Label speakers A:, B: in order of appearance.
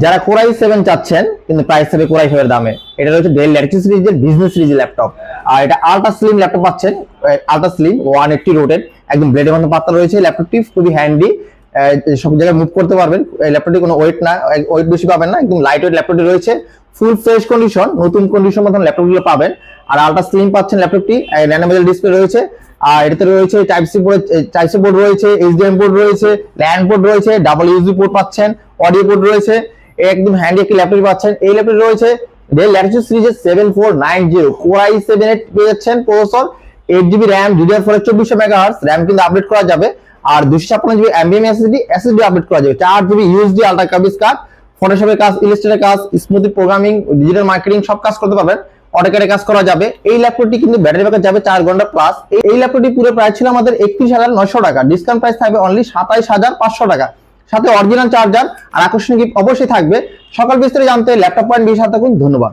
A: যারা কোরাই 7 চাচ্ছেন কিন্তু প্রাইস হবে কোরাই 5 এর দামে, এটা রয়েছে ডেল ল্যাটিটিউড সিরিজের বিজনেস সিরিজের ল্যাপটপ। আর এটা আলট্রা স্লিম ল্যাপটপ পাচ্ছেন, আলট্রা স্লিম 180 রোটেড, একদম ব্লেডের মতো পাতলা রয়েছে। ল্যাপটপটি খুবই হ্যান্ডি, সব জায়গায় মুভ করতে পারবেন। এই ল্যাপটপটি কোনো ওয়েট না, ওয়েট বেশি পাবেন না, একদম লাইট ওয়েট ল্যাপটপটি রয়েছে। ফুল ফ্রেশ কন্ডিশন, নতুন কন্ডিশন মতন ল্যাপটপগুলো পাবেন। আর আলট্রা স্লিম পাচ্ছেন ল্যাপটপটি, ন্যানোমেটাল ডিসপ্লে রয়েছে। আর এটাতে রয়েছে টাইপ সি পোর্ট রয়েছে, এইচডিএম পোর্ট রয়েছে, ল্যান্ড পোর্ট রয়েছে, ডাবল ইউএসবি পোর্ট পাচ্ছেন, অডিও পোর্ট রয়েছে। একদম হ্যান্ডি একটি ল্যাপটপ পাচ্ছেন। এই ল্যাপটপ রয়েছে ডেল ল্যাটিটিউড সিরিজের 7490 কোরাই 7 পেয়ে যাচ্ছেন processor, 8GB RAM, DDR4 2400 megahertz RAM কিন্তু আপডেট করা যাবে। আর 256GB NVMe SSD আপডেট করা যাবে। 4GB USD ultra graphics card, ফটোশপের কাজ, ইলাস্ট্রেটরের কাজ, স্মুথ প্রোগ্রামিং, ডিজিটাল মার্কেটিং সব কাজ করতে পারবেন। অটোক্যাডে কাজ করা যাবে। এই ল্যাপটপটি কিন্তু ব্যাটারি ব্যাকআপ যাবে 4 ঘন্টা প্লাস। এই ল্যাপটপটি পুরো প্রাইস ছিল আমাদের 31,900 টাকা, ডিসকাউন্ট প্রাইস থাকবে অনলি 27,500 টাকা, সাথে অরিজিনাল চার্জার আর আকর্ষণীয় গিফট অবশ্যই থাকবে। সকল বিস্তারিত জানতে ল্যাপটপ পয়েন্ট 20 সাথে থাকুন। ধন্যবাদ।